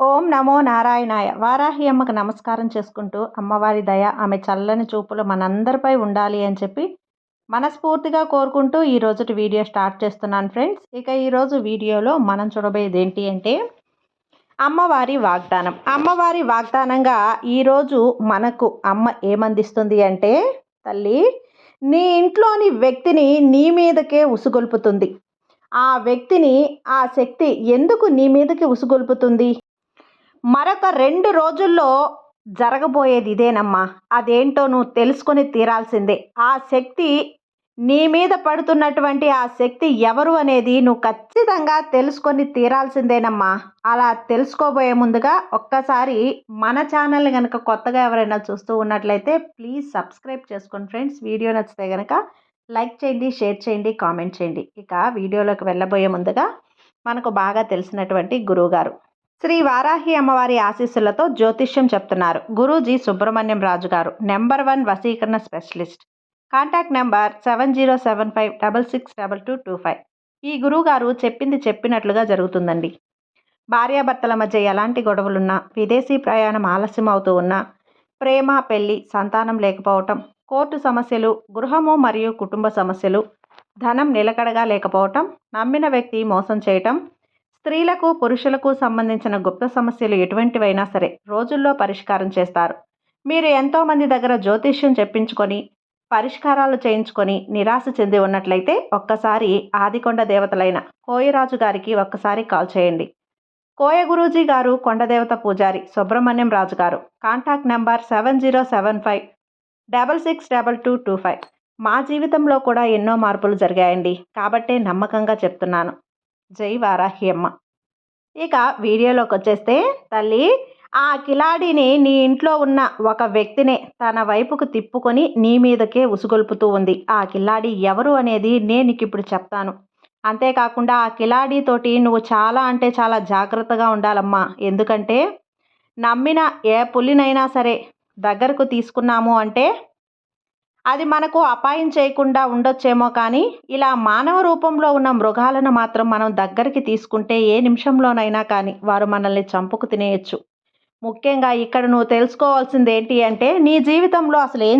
ఓం నమో నారాయణాయ. వారాహి అమ్మకు నమస్కారం చేసుకుంటూ అమ్మవారి దయ, ఆమె చల్లని చూపులు మనందరిపై ఉండాలి అని చెప్పి మనస్ఫూర్తిగా కోరుకుంటూ ఈ రోజుటి వీడియో స్టార్ట్ చేస్తున్నాను ఫ్రెండ్స్. ఇక ఈరోజు వీడియోలో మనం చూడబోయేది ఏంటి అంటే అమ్మవారి వాగ్దానం. అమ్మవారి వాగ్దానంగా ఈరోజు మనకు అమ్మ ఏమందిస్తుంది అంటే, తల్లి నీ ఇంట్లోని వ్యక్తిని నీ మీదకే ఉసుగొల్పుతుంది. ఆ వ్యక్తిని, ఆ శక్తి ఎందుకు నీ మీదకి ఉసుగొల్పుతుంది? మరొక 2 రోజుల్లో జరగబోయేది ఇదేనమ్మా. అదేంటో నువ్వు తెలుసుకొని తీరాల్సిందే. ఆ శక్తి నీ మీద పడుతున్నటువంటి ఆ శక్తి ఎవరు అనేది నువ్వు ఖచ్చితంగా తెలుసుకొని తీరాల్సిందేనమ్మా. అలా తెలుసుకోబోయే ముందుగా ఒక్కసారి మన ఛానల్ని కనుక కొత్తగా ఎవరైనా చూస్తూ ఉన్నట్లయితే ప్లీజ్ సబ్స్క్రైబ్ చేసుకోండి ఫ్రెండ్స్. వీడియో నచ్చితే కనుక లైక్ చేయండి, షేర్ చేయండి, కామెంట్ చేయండి. ఇక వీడియోలోకి వెళ్ళబోయే ముందుగా మనకు బాగా తెలిసినటువంటి గురువుగారు శ్రీ వారాహి అమ్మవారి ఆశీస్సులతో జ్యోతిష్యం చెప్తున్నారు గురూజీ సుబ్రహ్మణ్యం రాజు గారు, నెంబర్ 1 వశీకరణ స్పెషలిస్ట్. Contact number 7075662225. ఈ గురువుగారు చెప్పింది చెప్పినట్లుగా జరుగుతుందండి. భార్యాభర్తల మధ్య ఎలాంటి గొడవలున్నా, విదేశీ ప్రయాణం ఆలస్యం అవుతూ ఉన్నా, ప్రేమ, పెళ్లి, సంతానం లేకపోవటం, కోర్టు సమస్యలు, గృహము మరియు కుటుంబ సమస్యలు, ధనం నిలకడగా లేకపోవటం, నమ్మిన వ్యక్తి మోసం చేయటం, స్త్రీలకు పురుషులకు సంబంధించిన గుప్త సమస్యలు ఎటువంటివైనా సరే రోజుల్లో పరిష్కారం చేస్తారు. మీరు ఎంతోమంది దగ్గర జ్యోతిష్యం చెప్పించుకొని పరిష్కారాలు చేయించుకొని నిరాశ చెంది ఉన్నట్లయితే ఒక్కసారి ఆదికొండ దేవతలైన కోయరాజు గారికి ఒక్కసారి కాల్ చేయండి. కోయ గురూజీ గారు కొండదేవత పూజారి సుబ్రహ్మణ్యం రాజు గారు. Contact number 7075662225. మా జీవితంలో కూడా ఎన్నో మార్పులు జరిగాయండి, కాబట్టే నమ్మకంగా చెప్తున్నాను. జై వారాహి అమ్మ. ఇక వీడియోలోకి వచ్చేస్తే, తల్లి ఆ కిలాడిని నీ ఇంట్లో ఉన్న ఒక వ్యక్తినే తన వైపుకు తిప్పుకొని నీ మీదకే ఉసుగొల్పుతూ ఉంది. ఆ కిలాడి ఎవరు అనేది నేను ఇప్పుడు చెప్తాను. అంతేకాకుండా ఆ కిలాడితోటి నువ్వు చాలా అంటే చాలా జాగ్రత్తగా ఉండాలమ్మా. ఎందుకంటే నమ్మిన ఏ పులినైనా సరే దగ్గరకు తీసుకున్నాము అంటే అది మనకు అపాయం చేయకుండా ఉండొచ్చేమో, కానీ ఇలా మానవ రూపంలో ఉన్న మృగాలను మాత్రం మనం దగ్గరికి తీసుకుంటే ఏ నిమిషంలోనైనా కానీ వారు మనల్ని చంపుకు తినేయచ్చు. ముఖ్యంగా ఇక్కడ నువ్వు తెలుసుకోవాల్సింది ఏంటి అంటే, నీ జీవితంలో అసలు ఏం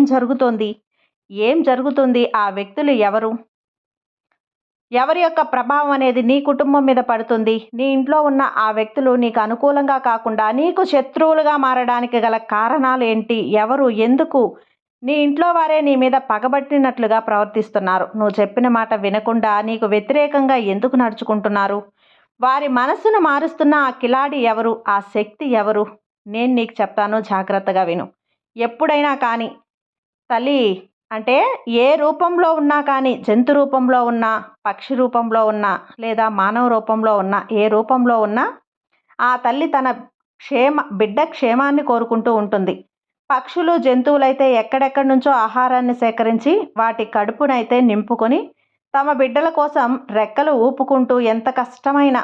జరుగుతుంది, ఆ వ్యక్తులు ఎవరు, ఎవరి యొక్క ప్రభావం అనేది నీ కుటుంబం మీద పడుతుంది, నీ ఇంట్లో ఉన్న ఆ వ్యక్తులు నీకు అనుకూలంగా కాకుండా నీకు శత్రువులుగా మారడానికి గల కారణాలు ఏంటి, ఎవరు, ఎందుకు నీ ఇంట్లో వారే నీ మీద పగబట్టినట్లుగా ప్రవర్తిస్తున్నారు, నువ్వు చెప్పిన మాట వినకుండా నీకు వ్యతిరేకంగా ఎందుకు నడుచుకుంటున్నారు, వారి మనస్సును మారుస్తున్న ఆ కిలాడి ఎవరు, ఆ శక్తి ఎవరు, నేను నీకు చెప్తాను, జాగ్రత్తగా విను. ఎప్పుడైనా కానీ తల్లి అంటే ఏ రూపంలో ఉన్నా కానీ, జంతు రూపంలో ఉన్నా, పక్షి రూపంలో ఉన్నా, లేదా మానవ రూపంలో ఉన్నా, ఏ రూపంలో ఉన్నా ఆ తల్లి తన బిడ్డ క్షేమాన్ని కోరుకుంటూ ఉంటుంది. పక్షులు, జంతువులైతే ఎక్కడెక్కడి నుంచో ఆహారాన్ని సేకరించి వాటి కడుపునైతే నింపుకొని తమ బిడ్డల కోసం రెక్కలు ఊపుకుంటూ ఎంత కష్టమైన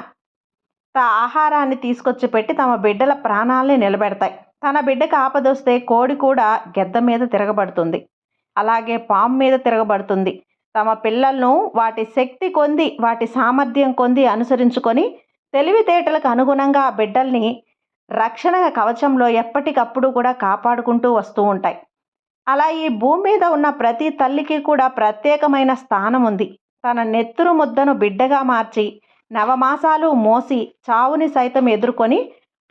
ఆహారాన్ని తీసుకొచ్చి పెట్టి తమ బిడ్డల ప్రాణాలని నిలబెడతాయి. తన బిడ్డకు ఆపదొస్తే కోడి కూడా గెద్ద మీద తిరగబడుతుంది, అలాగే పాము మీద తిరగబడుతుంది. తమ పిల్లలను వాటి శక్తి కొంది, వాటి సామర్థ్యం కొంది అనుసరించుకొని తెలివితేటలకు అనుగుణంగా ఆ బిడ్డల్ని రక్షణ కవచంలో ఎప్పటికప్పుడు కూడా కాపాడుకుంటూ వస్తూ ఉంటాయి. అలా ఈ భూమి మీద ఉన్న ప్రతి తల్లికి కూడా ప్రత్యేకమైన స్థానం ఉంది. తన నెత్తురు ముద్దను బిడ్డగా మార్చి నవమాసాలు మోసి చావుని సైతం ఎదుర్కొని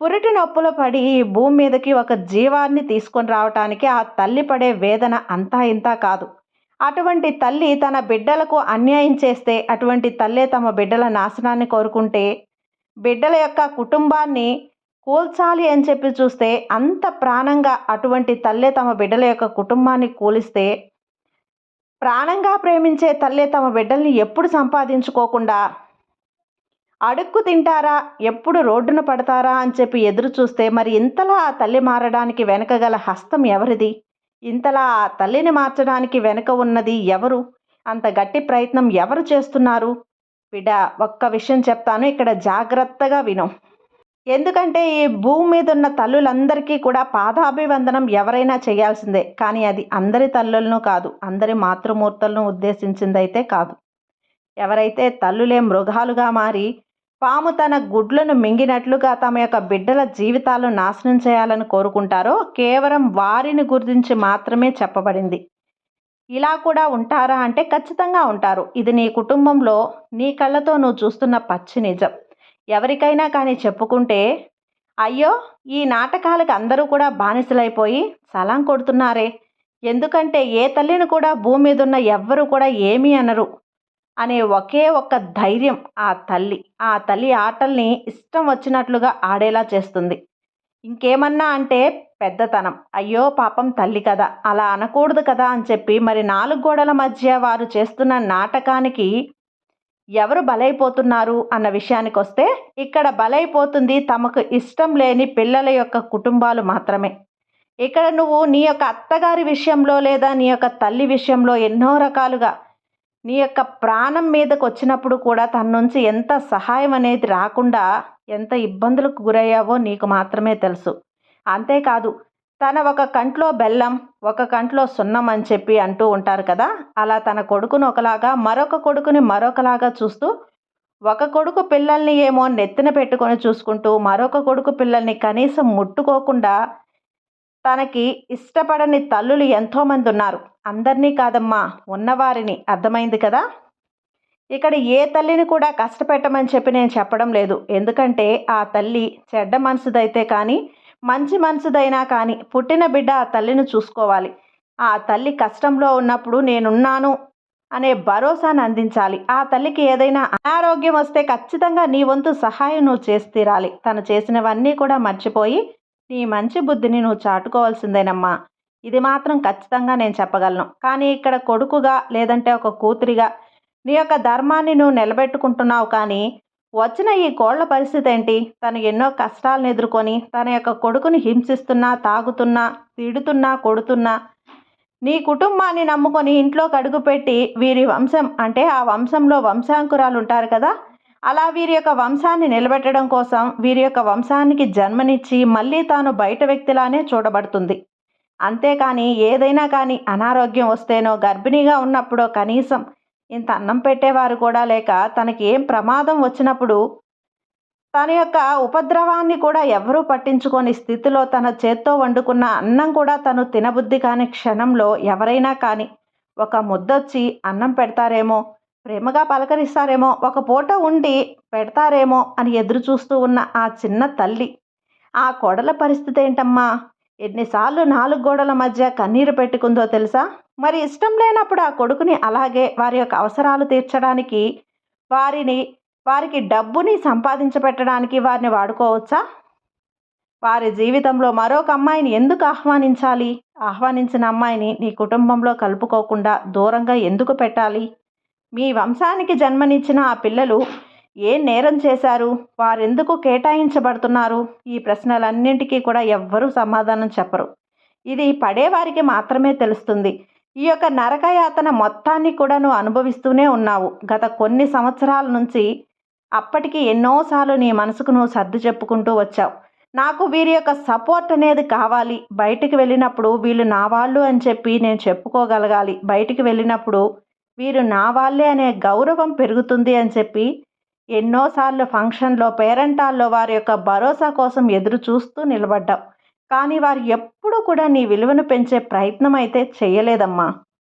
పురిటి నొప్పులు పడి ఈ భూమి మీదకి ఒక జీవాన్ని తీసుకొని రావటానికి ఆ తల్లి పడే వేదన అంతా ఇంతా కాదు. అటువంటి తల్లి తన బిడ్డలకు అన్యాయం చేస్తే, అటువంటి తల్లే తమ బిడ్డల నాశనాన్ని కోరుకుంటే, బిడ్డల యొక్క కుటుంబాన్ని కూల్చాలి అని చెప్పి చూస్తే, అంత ప్రాణంగా అటువంటి తల్లే తమ బిడ్డల యొక్క కుటుంబాన్ని కూలిస్తే, ప్రాణంగా ప్రేమించే తల్లే తమ బిడ్డల్ని ఎప్పుడు సంపాదించుకోకుండా అడుక్కు తింటారా, ఎప్పుడు రోడ్డున పడతారా అని చెప్పి ఎదురు చూస్తే, మరి ఇంతలా ఆ తల్లి మారడానికి వెనక గల హస్తం ఎవరిది, ఇంతలా ఆ తల్లిని మార్చడానికి వెనక ఉన్నది ఎవరు, అంత గట్టి ప్రయత్నం ఎవరు చేస్తున్నారు? బిడ్డ, ఒక్క విషయం చెప్తాను, ఇక్కడ జాగ్రత్తగా విను. ఎందుకంటే ఈ భూమి మీద ఉన్న తల్లులందరికీ కూడా పాదాభివందనం ఎవరైనా చేయాల్సిందే, కానీ అది అందరి తల్లులను కాదు, అందరి మాతృమూర్తులను ఉద్దేశించిందైతే కాదు. ఎవరైతే తల్లులే మృగాలుగా మారి పాము తన గుడ్లను మింగినట్లుగా తమ యొక్క బిడ్డల జీవితాలను నాశనం చేయాలని కోరుకుంటారో కేవలం వారిని గురించి మాత్రమే చెప్పబడింది. ఇలా కూడా ఉంటారా అంటే ఖచ్చితంగా ఉంటారు. ఇది నీ కుటుంబంలో నీ కళ్ళతో నువ్వు చూస్తున్న పచ్చి నిజం. ఎవరికైనా కానీ చెప్పుకుంటే అయ్యో ఈ నాటకాలకు అందరూ కూడా బానిసలైపోయి సలాం కొడుతున్నారే, ఎందుకంటే ఏ తల్లిని కూడా భూమి మీద ఉన్న ఎవ్వరు కూడా ఏమీ అనరు అనే ఒకే ఒక్క ధైర్యం ఆ తల్లి ఆటల్ని ఇష్టం వచ్చినట్లుగా ఆడేలా చేస్తుంది. ఇంకేమన్నా అంటే పెద్దతనం, అయ్యో పాపం తల్లి కదా, అలా అనకూడదు కదా అని చెప్పి మరి 4 గోడల మధ్య వారు చేస్తున్న నాటకానికి ఎవరు బలైపోతున్నారు అన్న విషయానికొస్తే ఇక్కడ బలైపోతుంది తమకు ఇష్టం లేని పిల్లల యొక్క కుటుంబాలు మాత్రమే. ఇక్కడ నువ్వు నీ యొక్క అత్తగారి విషయంలో లేదా నీ యొక్క తల్లి విషయంలో ఎన్నో రకాలుగా నీ యొక్క ప్రాణం మీదకు వచ్చినప్పుడు కూడా తన నుంచి ఎంత సహాయం అనేది రాకుండా ఎంత ఇబ్బందులకు గురయ్యావో నీకు మాత్రమే తెలుసు. అంతేకాదు తన ఒక కంట్లో బెల్లం ఒక కంట్లో సున్నం అని చెప్పి అంటూ ఉంటారు కదా, అలా తన కొడుకును ఒకలాగా మరొక కొడుకుని మరొకలాగా చూస్తూ ఒక కొడుకు పిల్లల్ని ఏమో నెత్తిన పెట్టుకొని చూసుకుంటూ మరొక కొడుకు పిల్లల్ని కనీసం ముట్టుకోకుండా తనకి ఇష్టపడని తల్లులు ఎంతోమంది ఉన్నారు. అందరినీ కాదమ్మా, ఉన్నవారిని. అర్థమైంది కదా. ఇక్కడ ఏ తల్లిని కూడా కష్టపెట్టమని చెప్పి నేను చెప్పడం లేదు. ఎందుకంటే ఆ తల్లి చెడ్డ మనసుదైతే కానీ మంచి మనసుదైనా కానీ పుట్టిన బిడ్డ ఆ తల్లిని చూసుకోవాలి. ఆ తల్లి కష్టంలో ఉన్నప్పుడు నేనున్నాను అనే భరోసాను అందించాలి. ఆ తల్లికి ఏదైనా అనారోగ్యం వస్తే ఖచ్చితంగా నీ వంతు సహాయం నువ్వు చేసి తీరాలి. తను చేసినవన్నీ కూడా మర్చిపోయి నీ మంచి బుద్ధిని నువ్వు చాటుకోవాల్సిందేనమ్మా. ఇది మాత్రం ఖచ్చితంగా నేను చెప్పగలను. కానీ ఇక్కడ కొడుకుగా లేదంటే ఒక కూతురిగా నీ యొక్క ధర్మాన్ని నువ్వు నిలబెట్టుకుంటున్నావు. కానీ వచ్చిన ఈ కోళ్ల పరిస్థితి ఏంటి? తను ఎన్నో కష్టాలను ఎదుర్కొని తన యొక్క కొడుకుని హింసిస్తున్నా, తాగుతున్నా, తిడుతున్నా, కొడుతున్నా, నీ కుటుంబాన్ని నమ్ముకొని ఇంట్లోకి అడుగుపెట్టి వీరి వంశం అంటే ఆ వంశంలో వంశాంకురాలు ఉంటారు కదా, అలా వీరి యొక్క వంశాన్ని నిలబెట్టడం కోసం వీరి యొక్క వంశానికి జన్మనిచ్చి మళ్ళీ తాను బయట వ్యక్తిలానే చూడబడుతుంది. అంతేకాని ఏదైనా కానీ అనారోగ్యం వస్తేనో గర్భిణీగా ఉన్నప్పుడో కనీసం ఇంత అన్నం పెట్టేవారు కూడా లేక తనకి ఏం ప్రమాదం వచ్చినప్పుడు తన యొక్క ఉపద్రవాన్ని కూడా ఎవరూ పట్టించుకోని స్థితిలో తన చేత్తో వండుకున్న అన్నం కూడా తను తినబుద్ధి కాని క్షణంలో ఎవరైనా కానీ ఒక ముద్దొచ్చి అన్నం పెడతారేమో, ప్రేమగా పలకరిస్తారేమో, ఒక పూట ఉండి పెడతారేమో అని ఎదురు చూస్తూ ఉన్న ఆ చిన్న తల్లి ఆ కోడల పరిస్థితి ఏంటమ్మా? ఎన్నిసార్లు 4 గోడల మధ్య కన్నీరు పెట్టుకుందో తెలుసా? మరి ఇష్టం లేనప్పుడు ఆ కొడుకుని అలాగే వారి యొక్క అవసరాలు తీర్చడానికి వారికి డబ్బుని సంపాదించబెట్టడానికి వారిని వాడుకోవచ్చా? వారి జీవితంలో మరొక అమ్మాయిని ఎందుకు ఆహ్వానించాలి? ఆహ్వానించిన అమ్మాయిని నీ కుటుంబంలో కలుపుకోకుండా దూరంగా ఎందుకు పెట్టాలి? మీ వంశానికి జన్మనిచ్చిన ఆ పిల్లలు ఏం నేరం చేశారు? వారెందుకు కేటాయించబడుతున్నారు? ఈ ప్రశ్నలన్నింటికీ కూడా ఎవ్వరూ సమాధానం చెప్పరు. ఇది పడేవారికి మాత్రమే తెలుస్తుంది. ఈ యొక్క నరకయాతన మొత్తాన్ని కూడా నువ్వు అనుభవిస్తూనే ఉన్నావు గత కొన్ని సంవత్సరాల నుంచి. అప్పటికి ఎన్నోసార్లు నీ మనసుకు నువ్వు సర్ది చెప్పుకుంటూ వచ్చావు. నాకు వీరి యొక్క సపోర్ట్ అనేది కావాలి. బయటికి వెళ్ళినప్పుడు వీళ్ళు నా వాళ్ళు అని చెప్పి నేను చెప్పుకోగలగాలి. బయటికి వెళ్ళినప్పుడు వీరు నా వాళ్ళే అనే గౌరవం పెరుగుతుంది అని చెప్పి ఎన్నోసార్లు ఫంక్షన్లో పేరెంటాల్లో వారి యొక్క భరోసా కోసం ఎదురు చూస్తూ నిలబడ్డావు. కానీ వారు ఎప్పుడూ కూడా నీ విలువను పెంచే ప్రయత్నం అయితే చేయలేదమ్మా.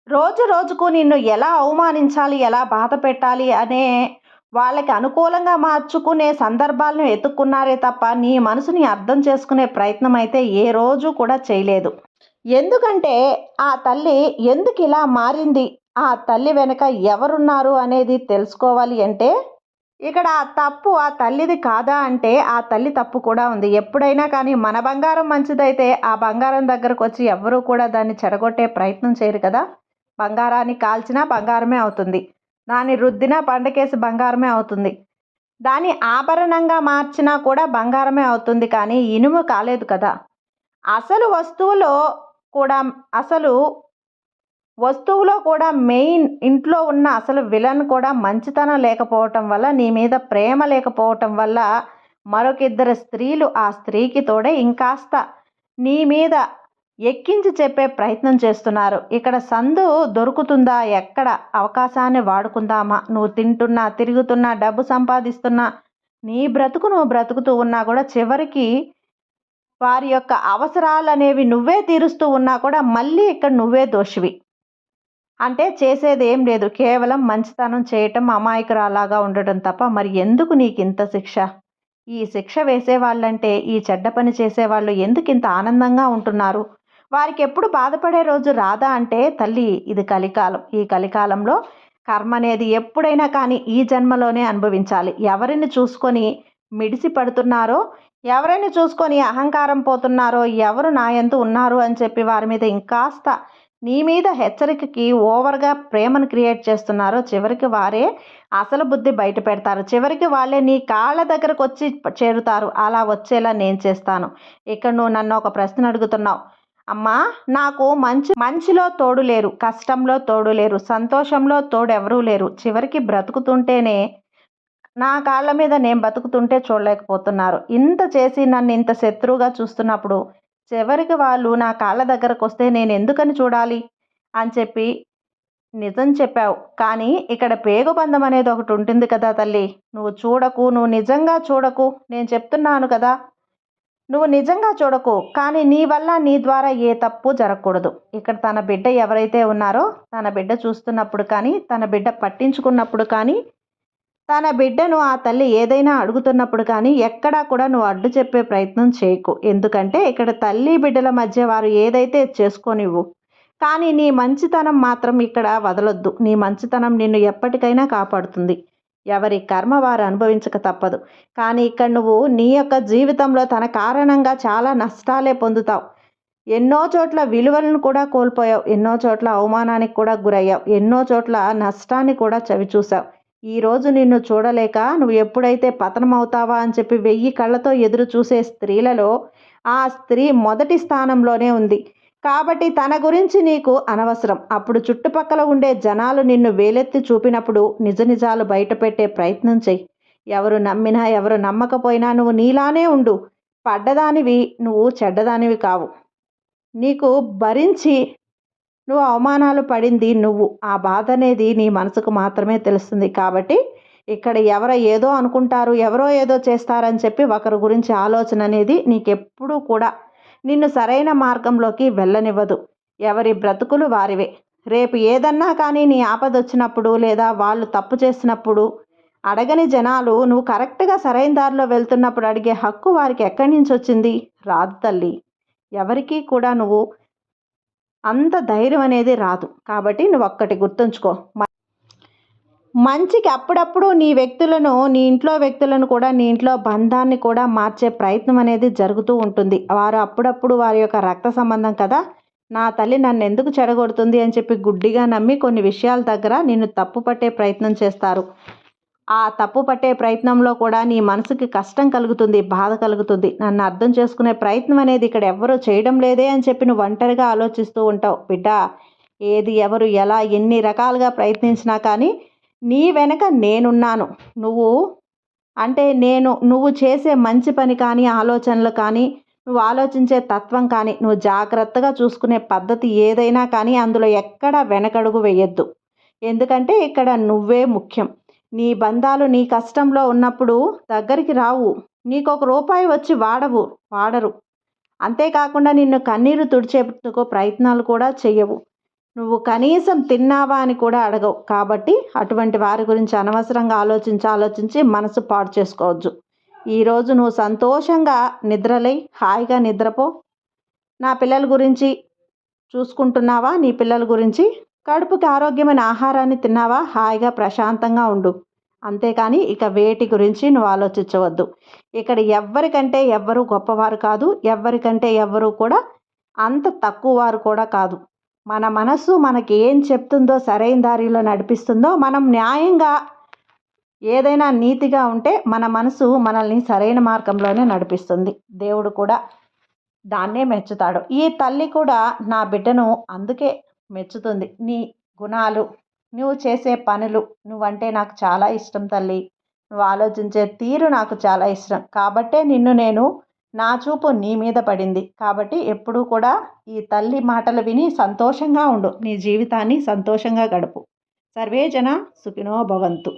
రోజు రోజుకు నిన్ను ఎలా అవమానించాలి, ఎలా బాధ పెట్టాలి అనే వాళ్ళకి అనుకూలంగా మార్చుకునే సందర్భాలను ఎత్తుక్కున్నారే తప్ప నీ మనసుని అర్థం చేసుకునే ప్రయత్నం అయితే ఏ రోజు కూడా చేయలేదు. ఎందుకంటే ఆ తల్లి ఎందుకు ఇలా మారింది, ఆ తల్లి వెనుక ఎవరున్నారు అనేది తెలుసుకోవాలి అంటే ఇక్కడ ఆ తప్పు ఆ తల్లిది కాదా అంటే ఆ తల్లి తప్పు కూడా ఉంది. ఎప్పుడైనా కానీ మన బంగారం మంచిదైతే ఆ బంగారం దగ్గరకు వచ్చి ఎవ్వరూ కూడా దాన్ని చెడగొట్టే ప్రయత్నం చేయరు కదా. బంగారాన్ని కాల్చినా బంగారమే అవుతుంది, దాన్ని రుద్దినా పండకేసి బంగారమే అవుతుంది, దాన్ని ఆభరణంగా మార్చినా కూడా బంగారమే అవుతుంది. కానీ ఇనుము కాలేదు కదా. అసలు వస్తువులో కూడా మెయిన్ ఇంట్లో ఉన్న అసలు విలన్ కూడా మంచితనం లేకపోవటం వల్ల, నీ మీద ప్రేమ లేకపోవటం వల్ల మరొక 2 స్త్రీలు ఆ స్త్రీకి తోడే ఇంకాస్త నీ మీద ఎక్కించి చెప్పే ప్రయత్నం చేస్తున్నారు. ఇక్కడ సందు దొరుకుతుందా, ఎక్కడ అవకాశాన్ని వాడుకుందామా, నువ్వు తింటున్నా తిరుగుతున్నా డబ్బు సంపాదిస్తున్నా నీ బ్రతుకు నువ్వు బ్రతుకుతూ ఉన్నా కూడా చివరికి వారి యొక్క అవసరాలనేవి నువ్వే తీరుస్తూ ఉన్నా కూడా మళ్ళీ ఇక్కడ నువ్వే దోషివి. అంటే చేసేది ఏం లేదు. కేవలం మంచితనం చేయటం, అమాయకురాలాగా ఉండటం తప్ప మరి ఎందుకు నీకింత శిక్ష? ఈ శిక్ష వేసేవాళ్ళంటే, ఈ చెడ్డ పని చేసేవాళ్ళు ఎందుకింత ఆనందంగా ఉంటున్నారు? వారికెప్పుడు బాధపడే రోజు రాదా అంటే, తల్లి ఇది కలికాలం. ఈ కలికాలంలో కర్మ అనేది ఎప్పుడైనా కానీ ఈ జన్మలోనే అనుభవించాలి. ఎవరిని చూసుకొని మిడిసి పడుతున్నారో, ఎవరిని చూసుకొని అహంకారం పోతున్నారో, ఎవరు నా యందు ఉన్నారు అని చెప్పి వారి మీద ఇంకాస్త నీ మీద హెచ్చరికకి ఓవర్గా ప్రేమను క్రియేట్ చేస్తున్నారో చివరికి వారే అసలు బుద్ధి బయట పెడతారు. చివరికి వాళ్ళే నీ కాళ్ళ దగ్గరకు వచ్చి చేరుతారు. అలా వచ్చేలా నేను చేస్తాను. ఇక్కడ నువ్వు నన్ను ఒక ప్రశ్న అడుగుతున్నావు. అమ్మా, నాకు మంచిలో తోడు లేరు, కష్టంలో తోడు లేరు, సంతోషంలో తోడు ఎవరూ లేరు. చివరికి బ్రతుకుతుంటేనే నా కాళ్ళ మీద నేను బతుకుతుంటే చూడలేకపోతున్నారు. ఇంత చేసి నన్ను ఇంత శత్రువుగా చూస్తున్నప్పుడు చివరికి వాళ్ళు నా కాళ్ళ దగ్గరకు వస్తే నేను ఎందుకని చూడాలి అని చెప్పి నిజం చెప్పావు. కానీ ఇక్కడ పేగుబంధం అనేది ఒకటి ఉంటుంది కదా తల్లి. నువ్వు చూడకు, నువ్వు నిజంగా చూడకు, నేను చెప్తున్నాను కదా, నువ్వు నిజంగా చూడకు. కానీ నీ వల్ల నీ ద్వారా ఏ తప్పు జరగకూడదు. ఇక్కడ తన బిడ్డ ఎవరైతే ఉన్నారో తన బిడ్డ చూస్తున్నప్పుడు కానీ, తన బిడ్డ పట్టించుకున్నప్పుడు కానీ, తన బిడ్డను ఆ తల్లి ఏదైనా అడుగుతున్నప్పుడు కానీ ఎక్కడా కూడా నువ్వు అడ్డు చెప్పే ప్రయత్నం చేయకు. ఎందుకంటే ఇక్కడ తల్లి బిడ్డల మధ్య వారు ఏదైతే చేసుకోనివ్వు. కానీ నీ మంచితనం మాత్రం ఇక్కడ వదలొద్దు. నీ మంచితనం నిన్ను ఎప్పటికైనా కాపాడుతుంది. ఎవరి కర్మ వారు అనుభవించక తప్పదు. కానీ ఇక్కడ నువ్వు నీ యొక్క జీవితంలో తన కారణంగా చాలా నష్టాలే పొందుతావు. ఎన్నో చోట్ల విలువలను కూడా కోల్పోయావు. ఎన్నో చోట్ల అవమానానికి కూడా గురయ్యావు. ఎన్నో చోట్ల నష్టాన్ని కూడా చవిచూసావు. ఈరోజు నిన్ను చూడలేక నువ్వు ఎప్పుడైతే పతనం అవుతావా అని చెప్పి 1000 కళ్ళతో ఎదురు చూసే స్త్రీలలో ఆ స్త్రీ మొదటి స్థానంలోనే ఉంది. కాబట్టి తన గురించి నీకు అనవసరం. అప్పుడు చుట్టుపక్కల ఉండే జనాలు నిన్ను వేలెత్తి చూపినప్పుడు నిజ నిజాలు బయటపెట్టే ప్రయత్నం చెయ్యి. ఎవరు నమ్మినా ఎవరు నమ్మకపోయినా నువ్వు నీలానే ఉండు. పడ్డదానివి నువ్వు, చెడ్డదానివి కావు. నీకు భరించి నువ్వు అవమానాలు పడింది నువ్వు. ఆ బాధ అనేది నీ మనసుకు మాత్రమే తెలుస్తుంది. కాబట్టి ఇక్కడ ఎవరో ఏదో అనుకుంటారు, ఎవరో ఏదో చేస్తారని చెప్పి ఒకరి గురించి ఆలోచన అనేది నీకెప్పుడూ కూడా నిన్ను సరైన మార్గంలోకి వెళ్ళనివ్వదు. ఎవరి బ్రతుకులు వారివే. రేపు ఏదన్నా కానీ నీ ఆపద వచ్చినప్పుడు లేదా వాళ్ళు తప్పు చేసినప్పుడు అడగని జనాలు నువ్వు కరెక్ట్గా సరైన దారిలో వెళ్తున్నప్పుడు అడిగే హక్కు వారికి ఎక్కడి నుంచి వచ్చింది? రాదు తల్లి. ఎవరికీ కూడా నువ్వు అంత ధైర్యం అనేది రాదు. కాబట్టి నువ్వు ఒక్కటి గుర్తుంచుకో, మంచికి అప్పుడప్పుడు నీ ఇంట్లో వ్యక్తులను కూడా నీ ఇంట్లో బంధాన్ని కూడా మార్చే ప్రయత్నం అనేది జరుగుతూ ఉంటుంది. వారు అప్పుడప్పుడు వారి యొక్క రక్త సంబంధం కదా, నా తల్లి నన్ను ఎందుకు చెడగొడుతుంది అని చెప్పి గుడ్డిగా నమ్మి కొన్ని విషయాల దగ్గర నిన్ను తప్పు పట్టే ప్రయత్నం చేస్తారు. ఆ తప్పు పట్టే ప్రయత్నంలో కూడా నీ మనసుకి కష్టం కలుగుతుంది, బాధ కలుగుతుంది. నన్ను అర్థం చేసుకునే ప్రయత్నం అనేది ఇక్కడ ఎవ్వరూ చేయడం లేదే అని చెప్పి నువ్వు ఒంటరిగా ఆలోచిస్తూ ఉంటావు. బిడ్డ, ఏది ఎవరు ఎలా ఎన్ని రకాలుగా ప్రయత్నించినా కానీ నీ వెనక నేనున్నాను. నువ్వు చేసే మంచి పని కానీ, ఆలోచనలు కానీ, నువ్వు ఆలోచించే తత్వం కానీ, నువ్వు జాగ్రత్తగా చూసుకునే పద్ధతి ఏదైనా కానీ అందులో ఎక్కడ వెనకడుగు వేయొద్దు. ఎందుకంటే ఇక్కడ నువ్వే ముఖ్యం. నీ బంధాలు నీ కష్టంలో ఉన్నప్పుడు దగ్గరికి రావు. నీకు ₹1 వచ్చి వాడరు. అంతేకాకుండా నిన్ను కన్నీరు తుడిచేందుకు ప్రయత్నాలు కూడా చెయ్యవు. నువ్వు కనీసం తిన్నావా అని కూడా అడగవు. కాబట్టి అటువంటి వారి గురించి అనవసరంగా ఆలోచించి మనసు పాడు చేసుకోవద్దు. ఈరోజు నువ్వు సంతోషంగా నిద్రలై హాయిగా నిద్రపో. నా పిల్లల గురించి చూసుకుంటున్నావా? నీ పిల్లల గురించి కడుపుకి ఆరోగ్యమైన ఆహారాన్ని తిన్నావా? హాయిగా ప్రశాంతంగా ఉండు. అంతేకాని ఇక వేటి గురించి నువ్వు ఆలోచించవద్దు. ఇక్కడ ఎవ్వరికంటే ఎవ్వరూ గొప్పవారు కాదు, ఎవ్వరికంటే ఎవ్వరూ కూడా అంత తక్కువ వారు కూడా కాదు. మన మనసు మనకి ఏం చెప్తుందో, సరైన దారిలో నడిపిస్తుందో, మనం న్యాయంగా ఏదైనా నీతిగా ఉంటే మన మనసు మనల్ని సరైన మార్గంలోనే నడిపిస్తుంది. దేవుడు కూడా దాన్నే మెచ్చుతాడు. ఈ తల్లి కూడా నా బిడ్డను అందుకే మెచ్చుతుంది. నీ గుణాలు, నువ్వు చేసే పనులు, నువ్వంటే నాకు చాలా ఇష్టం తల్లి. నువ్వు ఆలోచించే తీరు నాకు చాలా ఇష్టం. కాబట్టే నా చూపు నీ మీద పడింది. కాబట్టి ఎప్పుడూ కూడా ఈ తల్లి మాటలు విని సంతోషంగా ఉండు. నీ జీవితాన్ని సంతోషంగా గడుపు. సర్వే జన సుఖినో భవంతు.